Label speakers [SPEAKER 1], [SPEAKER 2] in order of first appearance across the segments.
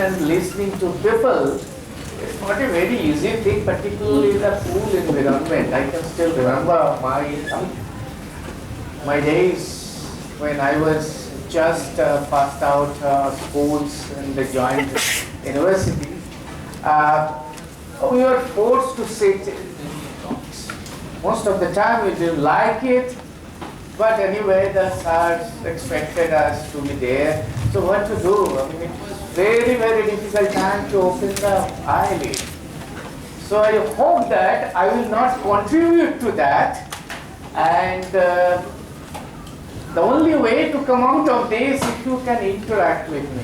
[SPEAKER 1] and listening to people is not a very easy thing, particularly in the pool environment. I can still remember my days when I was just passed out schools and joined university. We were forced to sit in talks. Most of the time we didn't like it, but anyway the sirs expected us to be there. So what to do? I mean, it was very, very difficult time to open the eyelid. So I hope that I will not contribute to that, and the only way to come out of this is if you can interact with me.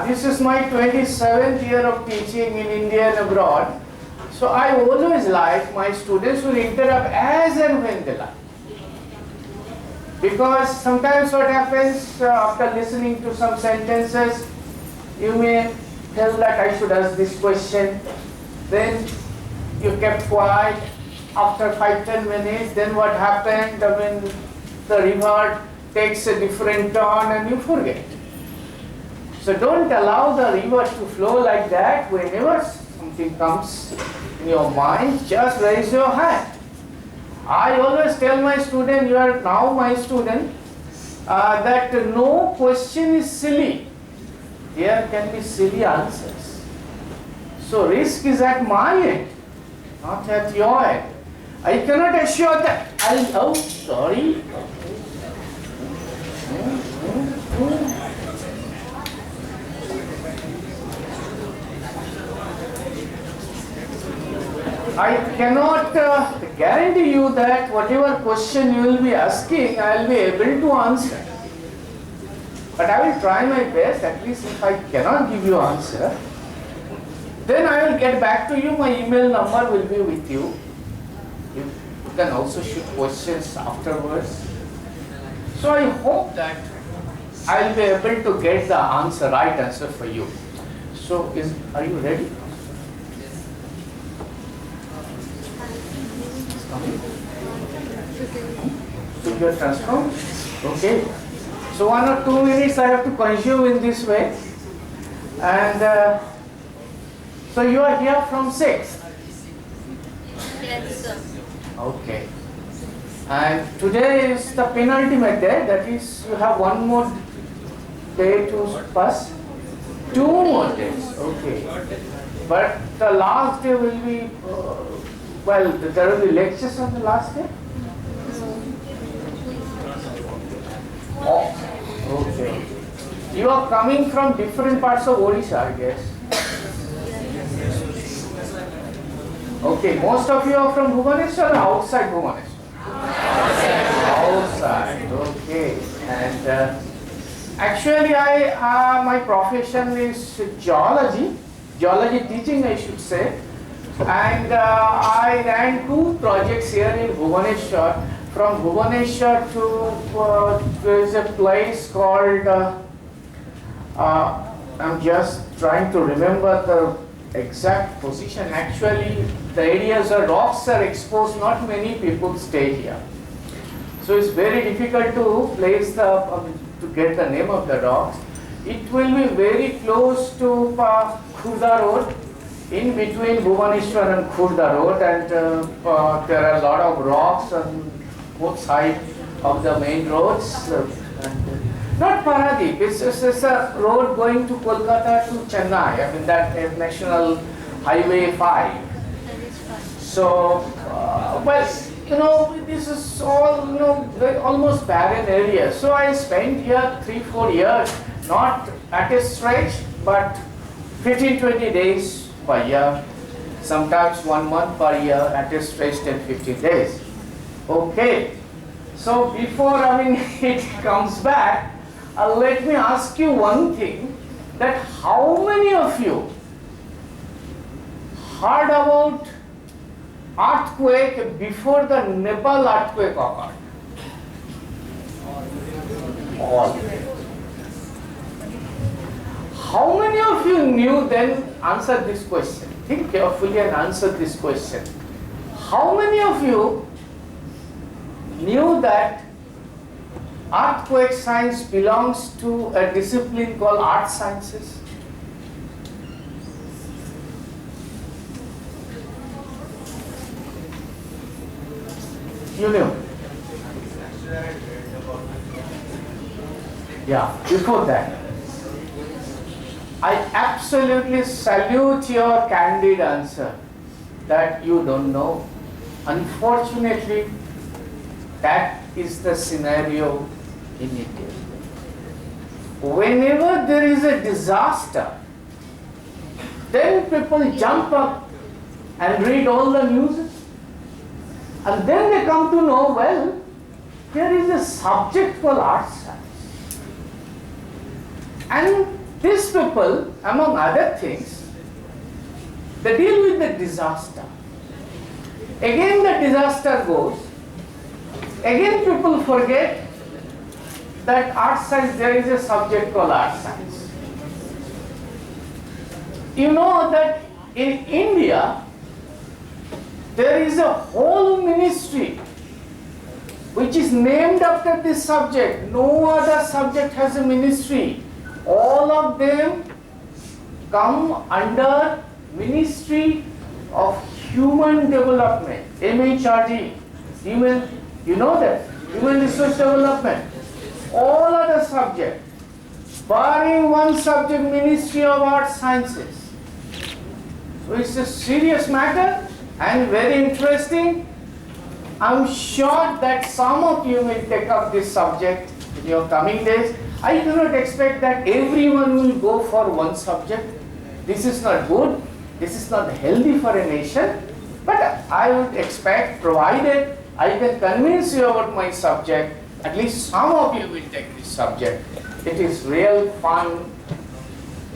[SPEAKER 1] This is my 27th year of teaching in India and abroad. So I always like my students will interrupt as and when they like. Because sometimes what happens after listening to some sentences, you may tell that I should ask this question. Then you kept quiet. After 5-10 minutes, then what happened? I mean, the river takes a different turn and you forget. So don't allow the river to flow like that. Whenever something comes in your mind, just raise your hand. I always tell my student, you are now my student, that no question is silly. There can be silly answers. So risk is at my end, not at your end. I cannot assure that. Oh, sorry. I cannot guarantee you that whatever question you will be asking, I will be able to answer. But I will try my best. At least if I cannot give you answer, then I will get back to you. My email number will be with you. You can also shoot questions afterwards. So I hope that I will be able to get the answer, right answer for you. So are you ready? So you are transformed? Okay. So 1 or 2 minutes I have to consume in this way. And so you are here from 6?
[SPEAKER 2] Yes, sir.
[SPEAKER 1] Okay. And today is the penultimate day, that is you have 1 more day to pass. 2 more days, okay. But the last day will be, well, there will be lectures on the last day? Oh, okay. You are coming from different parts of Odisha, I guess. Okay, most of you are from Bhubaneswar or outside Bhubaneswar? Outside, okay. And actually, my profession is geology teaching, I should say. And I ran 2 projects here in Bhubaneswar. From Bhubaneswar to there is a place called, I'm just trying to remember the exact position. Actually, the areas where rocks are exposed, not many people stay here. So it's very difficult to place to get the name of the rocks. It will be very close to Khurda Road, in between Bhubaneswar and Khurda Road, and there are a lot of rocks on both sides of the main roads. Not Paradip, it's a road going to Kolkata to Chennai, I mean that National Highway 5. So, well, this is all, almost barren area. So I spent here 3-4 years, not at a stretch, but 15-20 days per year, sometimes 1 month per year, at a stretch 10-15 days. Okay, so before it comes back, let me ask you one thing, that how many of you heard about earthquake before the Nepal earthquake occurred? All. How many of you knew then, answer this question, think carefully and answer this question. How many of you knew that earthquake science belongs to a discipline called earth sciences? You knew? Yeah, before that. I absolutely salute your candid answer that you don't know. Unfortunately, that is the scenario in India. Whenever there is a disaster, then people jump up and read all the news, and then they come to know, well, there is a subject called art science. And these people, among other things, they deal with the disaster. Again the disaster goes. Again people forget that art science, there is a subject called art science. You know that in India, there is a whole ministry which is named after this subject. No other subject has a ministry. All of them come under Ministry of Human Development, MHRD. Human, you know that? Human Resource Development. All other subjects, barring one subject, Ministry of Art Sciences. So it's a serious matter and very interesting. I'm sure that some of you will take up this subject in your coming days. I do not expect that everyone will go for one subject. This is not good. This is not healthy for a nation. But I would expect, provided I can convince you about my subject, at least some of you will take this subject. It is real fun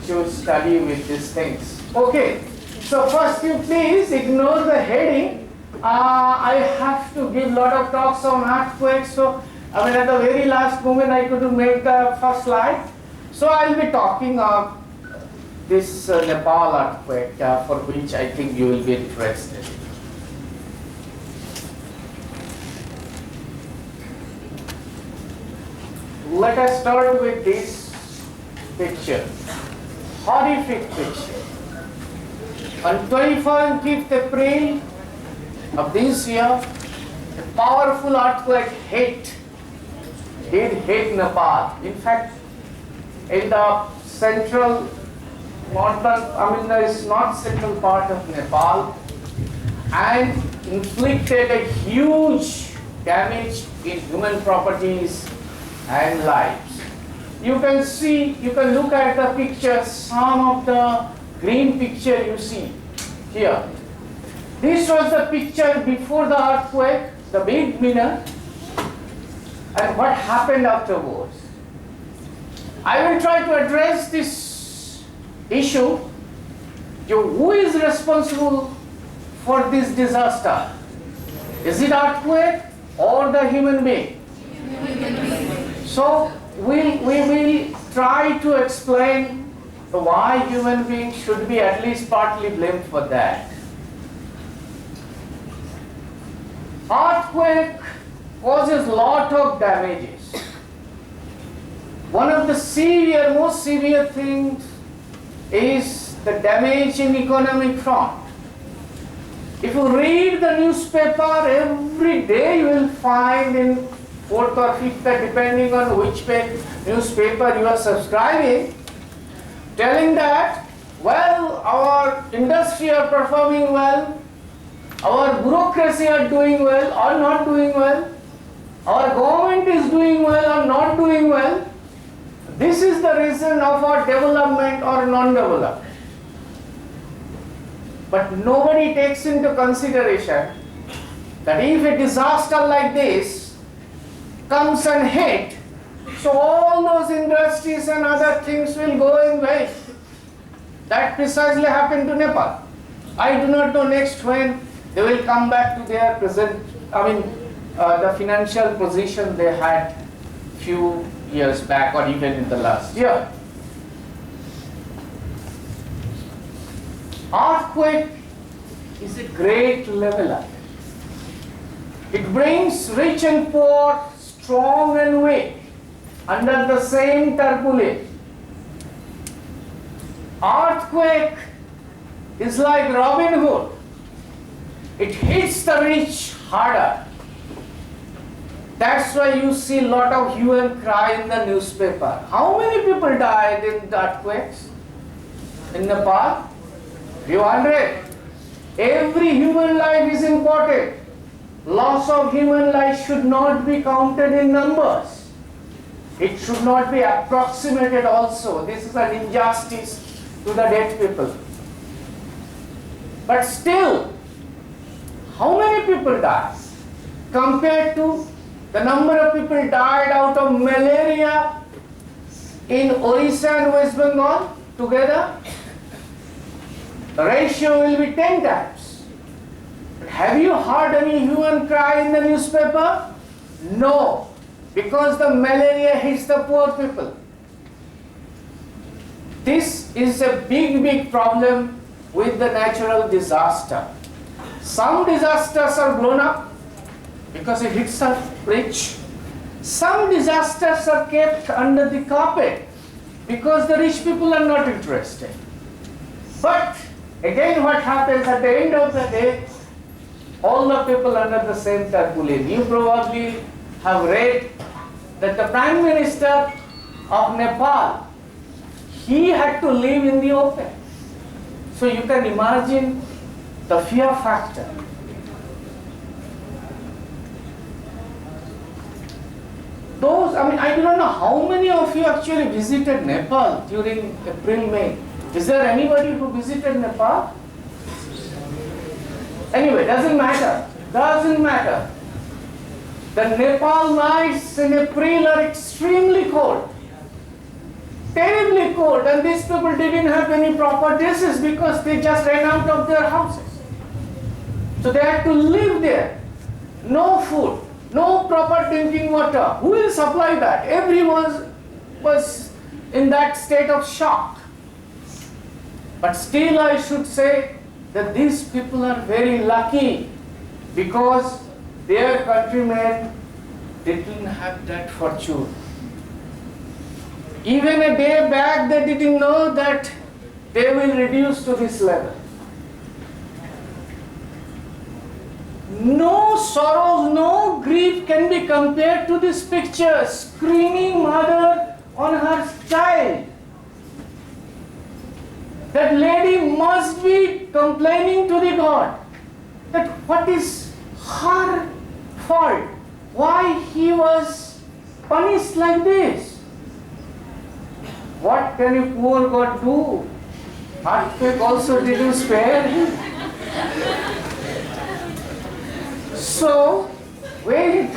[SPEAKER 1] to study with these things. Okay, so first you please ignore the heading. I have to give lot of talks on earthquakes, so I mean at the very last moment I couldn't make the first slide. So I will be talking of this Nepal earthquake for which I think you will be interested. Let us start with this picture, horrific picture. On 25th April of this year, a powerful earthquake did hit Nepal. In fact, in the central northern, it's not central part of Nepal, and inflicted a huge damage in human properties and lives. You can see, you can look at the picture, some of the green picture you see here. This was the picture before the earthquake, the big winner, and what happened afterwards. I will try to address this issue. Who is responsible for this disaster? Is it earthquake or the human being? So we will try to explain why human beings should be at least partly blamed for that. Earthquake causes lot of damages. One of the most severe things is the damage in economic front. If you read the newspaper every day, you will find in 4th or 5th, depending on which newspaper you are subscribing, telling that, well, our industry are performing well, our bureaucracy are doing well or not doing well, our government is doing well or not doing well. This is the reason of our development or non-development. But nobody takes into consideration that if a disaster like this comes and hit, so all those industries and other things will go in waste. That precisely happened to Nepal. I do not know next when they will come back to their present, the financial position they had few years back or even in the last year. Earthquake is a great leveler. It brings rich and poor, strong and weak under the same turbulence. Earthquake is like Robin Hood. It hits the rich harder That's why you see a lot of hue and cry in the newspaper. How many people died in the earthquakes in Nepal? Few hundred. Every human life is important. Loss of human life should not be counted in numbers. It should not be approximated also. This is an injustice to the dead people. But still, how many people died compared to the number of people died out of malaria in Orissa and West Bengal together? The ratio will be 10 times. But have you heard any hue and cry in the newspaper? No, because the malaria hits the poor people. This is a big problem with the natural disaster. Some disasters are blown up because it hits the rich. Some disasters are kept under the carpet because the rich people are not interested. But again, what happens at the end of the day, all the people under the same tarpaulin. You probably have read that the Prime Minister of Nepal, he had to live in the open. So you can imagine the fear factor. I do not know how many of you actually visited Nepal during April, May. Is there anybody who visited Nepal? Anyway, doesn't matter. Doesn't matter. The Nepal nights in April are extremely cold. Terribly cold, and these people didn't have any proper dresses because they just ran out of their houses. So they had to live there. No food, no proper drinking water. Who will supply that? Everyone was in that state of shock. But still I should say that these people are very lucky because their countrymen didn't have that fortune. Even a day back they didn't know that they will reduce to this level. No sorrows, no grief can be compared to this picture. Screaming mother on her child. That lady must be complaining to the God that what is her fault? Why he was punished like this? What can a poor God do? Earthquake also didn't spare him. So, when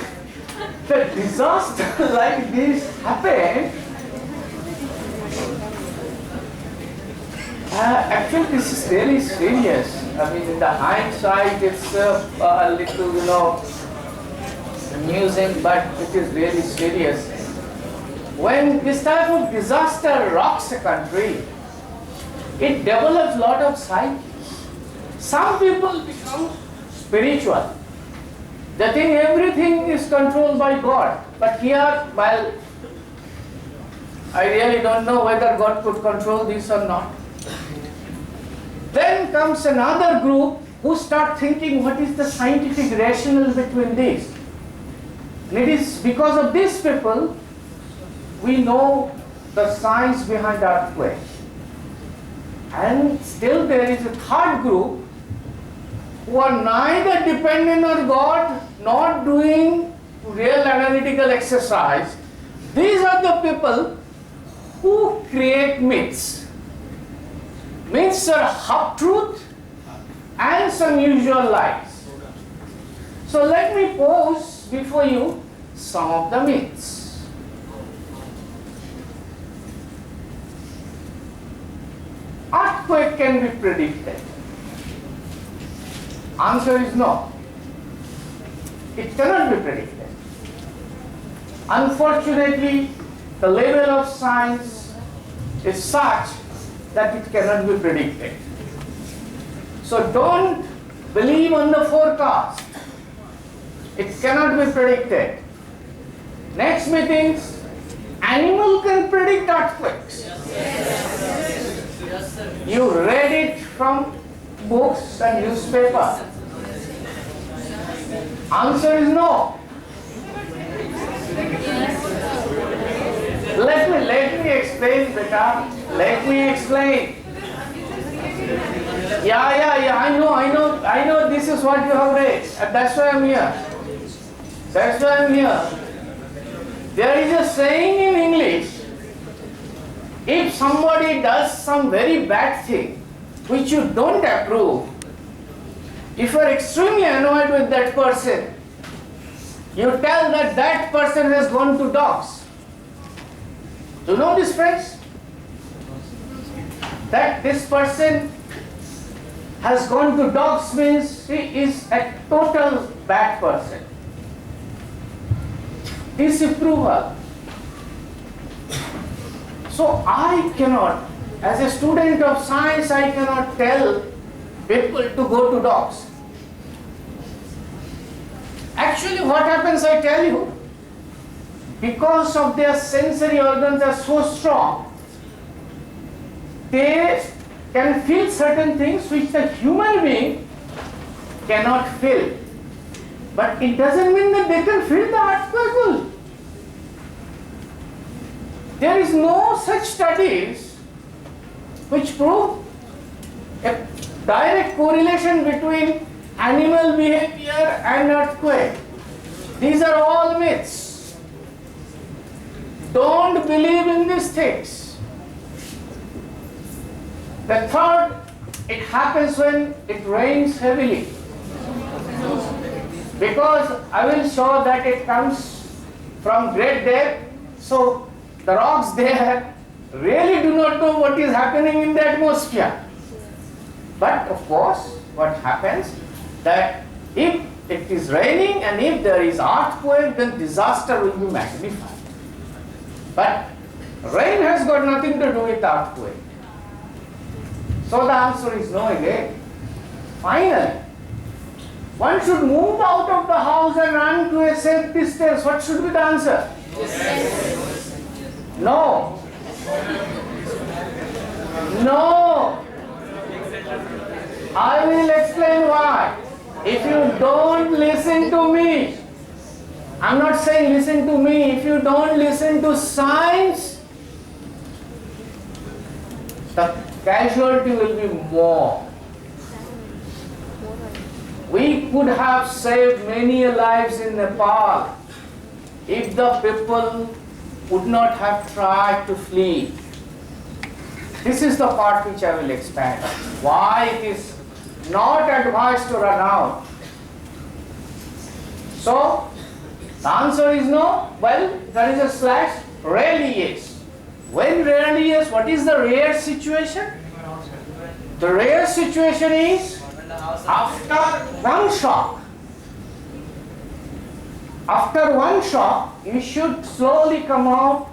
[SPEAKER 1] the disaster like this happened, actually this is really serious. I mean, in the hindsight, it's a little, amusing, but it is really serious. When this type of disaster rocks a country, it develops a lot of psyche. Some people become spiritual. They think everything is controlled by God. But here, well, I really don't know whether God could control this or not. Then comes another group who start thinking what is the scientific rationale between this. And it is because of these people we know the science behind earthquake. And still there is a third group who are neither dependent on God nor doing real analytical exercise. These are the people who create myths. Myths are half truth and some usual lies. So let me pose before you some of the myths. Earthquake can be predicted. Answer is no. It cannot be predicted. Unfortunately, the level of science is such that it cannot be predicted. So don't believe on the forecast. It cannot be predicted. Next meetings, animal can predict earthquakes. You read it from books and newspaper. Answer is no. Let me explain, beta. Let me explain. Yeah. I know. This is what you have read, and that's why I'm here. That's why I'm here. There is a saying in English: if somebody does some very bad thing which you don't approve, if you are extremely annoyed with that person, you tell that that person has gone to dogs. Do you know this phrase? That this person has gone to dogs means he is a total bad person. Disapproval. So I cannot, as a student of science, I cannot tell people to go to dogs. Actually, what happens, I tell you, because of their sensory organs are so strong, they can feel certain things which the human being cannot feel. But it doesn't mean that they can feel the earthquake. There is no such studies which prove a direct correlation between animal behavior and earthquake. These are all myths. Don't believe in these things. The third, it happens when it rains heavily. Because I will show that it comes from great depth, so the rocks there really do not know what is happening in the atmosphere. But of course, what happens that if it is raining and if there is earthquake, then disaster will be magnified. But rain has got nothing to do with earthquake. So the answer is no again. Finally, one should move out of the house and run to a safe distance. What should be the answer? Yes. No. No. I will explain why. If you don't listen to me, I'm not saying listen to me, if you don't listen to science, the casualty will be more. We could have saved many lives in Nepal if the people would not have tried to flee. This is the part which I will expand. Why it is not advised to run out. So, the answer is no. Well, there is a slash. Rarely yes. When rarely yes, what is the rare situation? The rare situation is after one shock. After one shock, you should slowly come out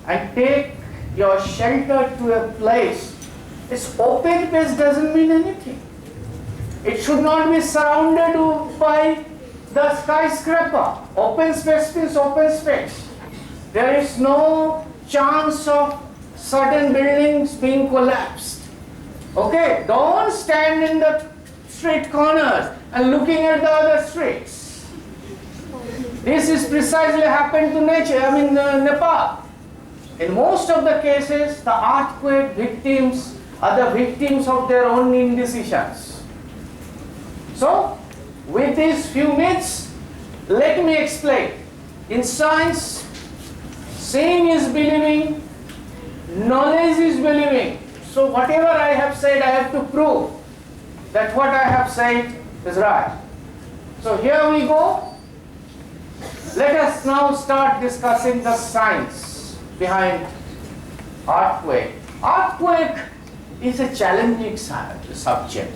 [SPEAKER 1] and take your shelter to a place. This open place doesn't mean anything. It should not be surrounded by the skyscraper. Open space means open space. There is no chance of certain buildings being collapsed. Okay, don't stand in the street corners and looking at the other streets. This is precisely happened to Nepal. In most of the cases, the earthquake victims are the victims of their own indecisions. So, with these few myths, let me explain. In science, seeing is believing, knowledge is believing. So whatever I have said, I have to prove that what I have said is right. So here we go. Let us now start discussing the science behind earthquake. Earthquake is a challenging subject.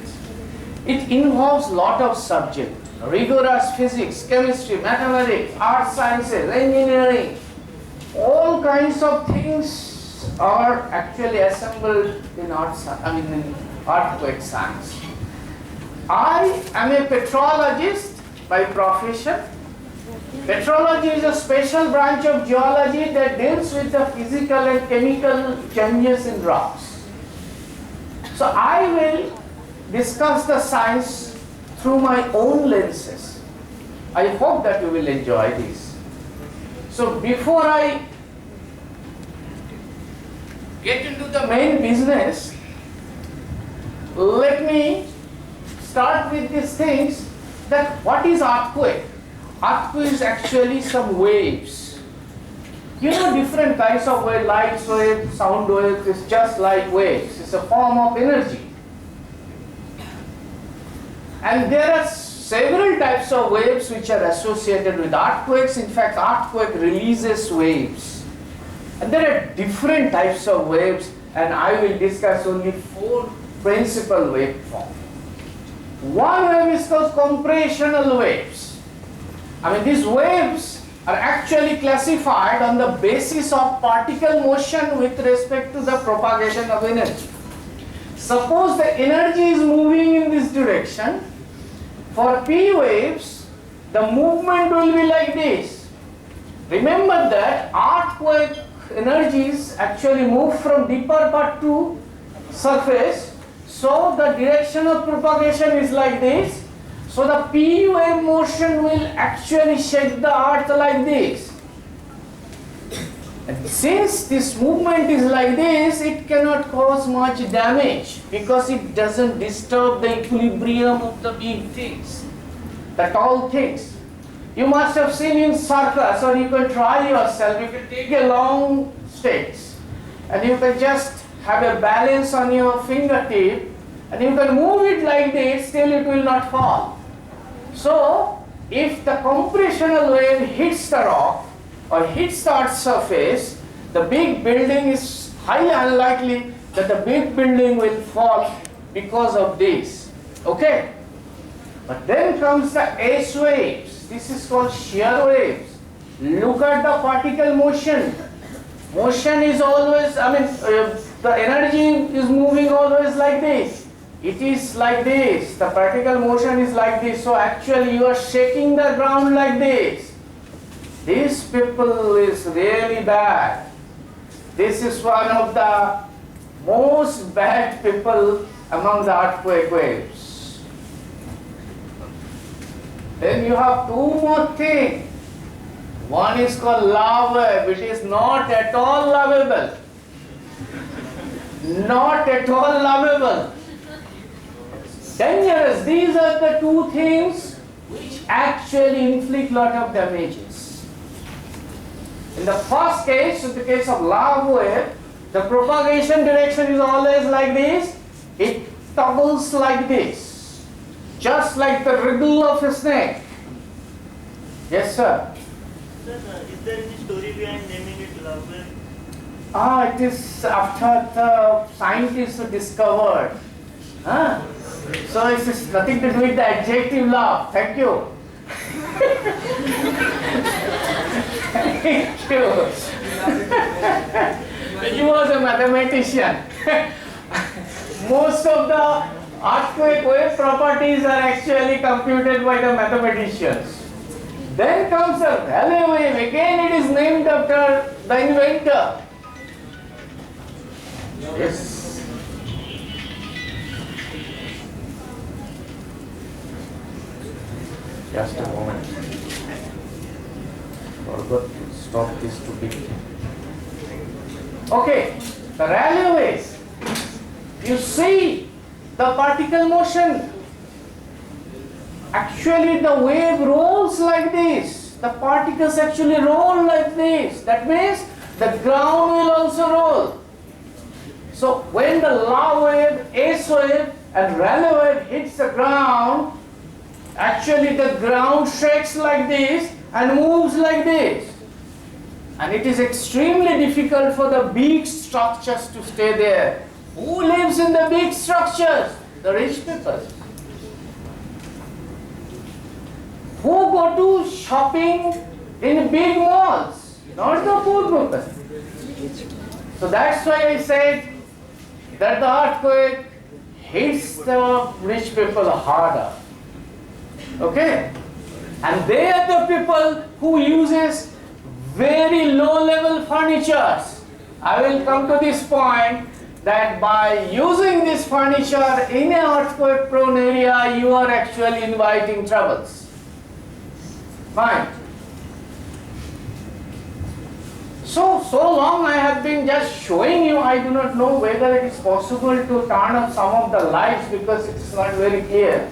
[SPEAKER 1] It involves lot of subjects, rigorous physics, chemistry, mathematics, art sciences, engineering. All kinds of things are actually assembled in earthquake science. I am a petrologist by profession. Petrology is a special branch of geology that deals with the physical and chemical changes in rocks. So I will discuss the science through my own lenses. I hope that you will enjoy this. So before I get into the main business, let me start with these things. That what is earthquake? Earthquake is actually some waves. You know, different kinds of waves, light waves, sound waves. It's just like waves. It's a form of energy. And there are several types of waves which are associated with earthquakes. In fact, earthquake releases waves. And there are different types of waves, and I will discuss only 4 principal waveforms. One wave is called compressional waves. I mean, these waves are actually classified on the basis of particle motion with respect to the propagation of energy. Suppose the energy is moving in this direction. For P waves, the movement will be like this. Remember that earthquake energies actually move from deeper part to surface. So the direction of propagation is like this. So the P wave motion will actually shake the earth like this. And since this movement is like this, it cannot cause much damage because it doesn't disturb the equilibrium of the big things, the tall things. You must have seen in circus, or you can try yourself. You can take a long sticks and you can just have a balance on your fingertip and you can move it like this, still it will not fall. So if the compressional wave hits the rock or hits the earth's surface, the big building is highly unlikely that the big building will fall because of this. Okay? But then comes the S waves. This is called shear waves. Look at the particle motion. Motion is always, the energy is moving always like this. It is like this. The particle motion is like this. So actually you are shaking the ground like this. These people is really bad. This is one of the most bad people among the earthquake waves. Then you have 2 more things. One is called lava wave, which is not at all lovable. Not at all lovable. Dangerous. These are the 2 things which actually inflict lot of damages. In the first case, in the case of lava wave, the propagation direction is always like this. It toggles like this, just like the wriggle of a snake. Yes, sir.
[SPEAKER 3] Sir, is there any story behind naming it love wave?
[SPEAKER 1] It is after the scientists discovered. So it is nothing to do with the adjective love. Thank you. Thank you. He was a mathematician. Most of the earthquake wave properties are actually computed by the mathematicians. Then comes the Rayleigh wave. Again, it is named after the inventor. Yes. Just a moment. Forgot to stop this to begin. Okay, the Rayleigh waves. You see the particle motion. Actually, the wave rolls like this. The particles actually roll like this. That means the ground will also roll. So when the lava wave, S wave, and Rayleigh wave hits the ground, actually the ground shakes like this and moves like this. And it is extremely difficult for the big structures to stay there. Who lives in the big structures? The rich people. Who go to shopping in big malls? Not the poor people. So that's why I said that the earthquake hits the rich people harder. Okay? And they are the people who uses very low level furnitures. I will come to this point that by using this furniture in an earthquake prone area, you are actually inviting troubles. Fine. So long I have been just showing you, I do not know whether it is possible to turn up some of the lights because it is not very clear.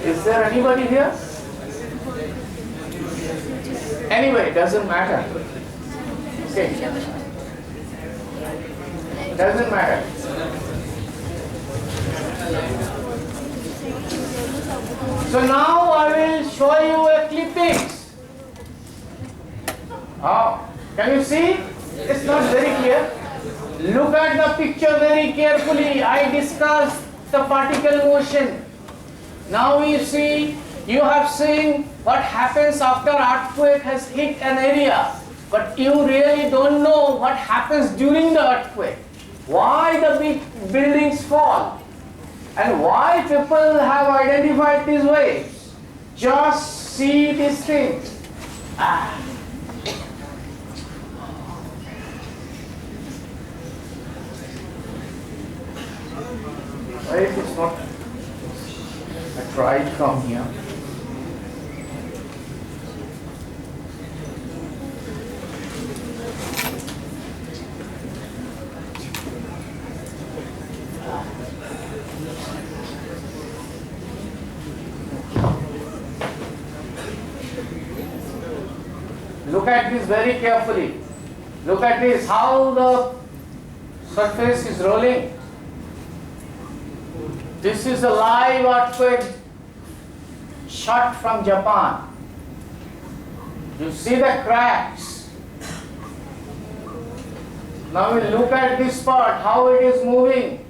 [SPEAKER 1] Is there anybody here? Anyway, it doesn't matter. Okay. Doesn't matter. So now I will show you a clippings. Can you see? It's not very clear. Look at the picture very carefully. I discussed the particle motion. Now you see, you have seen what happens after earthquake has hit an area. But you really don't know what happens during the earthquake. Why the big buildings fall. And why people have identified these waves. Just see these things. Why it is not? I tried from here. Look at this very carefully. Look at this, how the surface is rolling. This is a live earthquake shot from Japan. You see the cracks. Now we look at this part, how it is moving.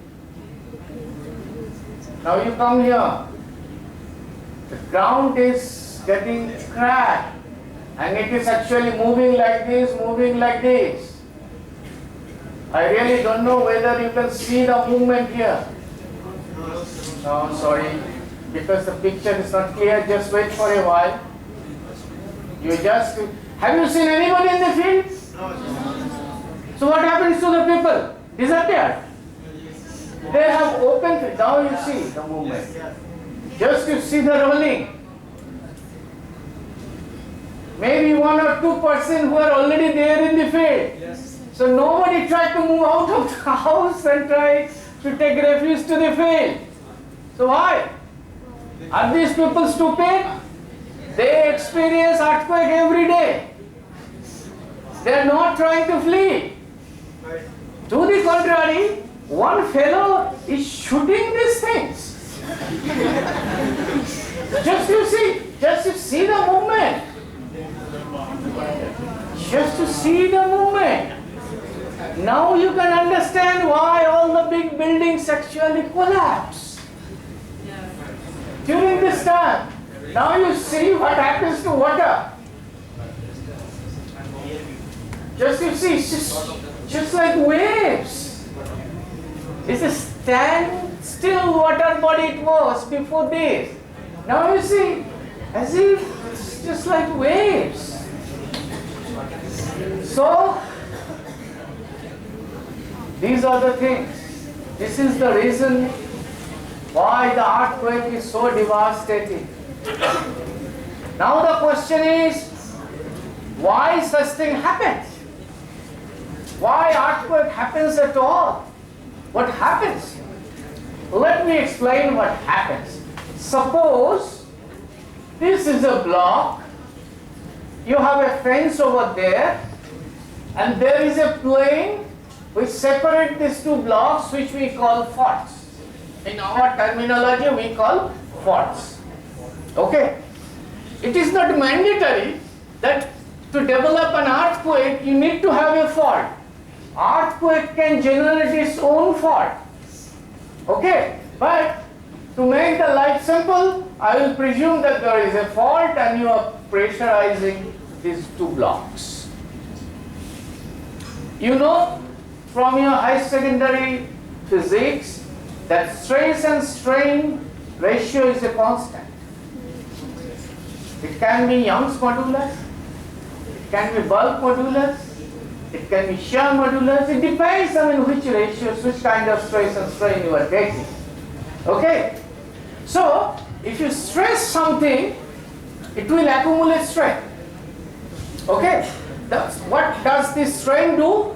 [SPEAKER 1] Now you come here. The ground is getting cracked. And it is actually moving like this, moving like this. I really don't know whether you can see the movement here. No, sorry, because the picture is not clear, just wait for a while. Have you seen anybody in the field? So what happens to the people? Disappeared. They have opened it. Now you see the movement. Just you see the rolling. Maybe 1 or 2% who are already there in the field. Yes. So nobody tried to move out of the house and try to take refuge to the field. So why? Are these people stupid? They experience earthquake every day. They are not trying to flee. To the contrary, one fellow is shooting these things. Just you see the movement. Just to see the movement. Now you can understand why all the big buildings actually collapse. During this time. Now you see what happens to water. Just you see, just like waves. It's a standstill water body it was before this. Now you see, as if it's just like waves. So, these are the things. This is the reason why the earthquake is so devastating. Now the question is, why such thing happens? Why earthquake happens at all? What happens? Let me explain what happens. Suppose this is a block. You have a fence over there, and there is a plane which separates these two blocks, which we call faults. In our terminology, we call faults. Okay? It is not mandatory that to develop an earthquake, you need to have a fault. Earthquake can generate its own fault. Okay? But to make the life simple, I will presume that there is a fault and you are pressurizing these two blocks. You know from your high secondary physics that stress and strain ratio is a constant. It can be Young's modulus, it can be bulk modulus, it can be shear modulus. It depends on which ratios, which kind of stress and strain you are taking. Okay? So, if you stress something, it will accumulate strength. Okay? what does this strain do?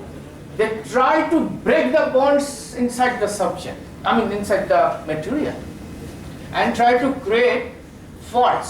[SPEAKER 1] They try to break the bonds inside the subject, inside the material, and try to create faults.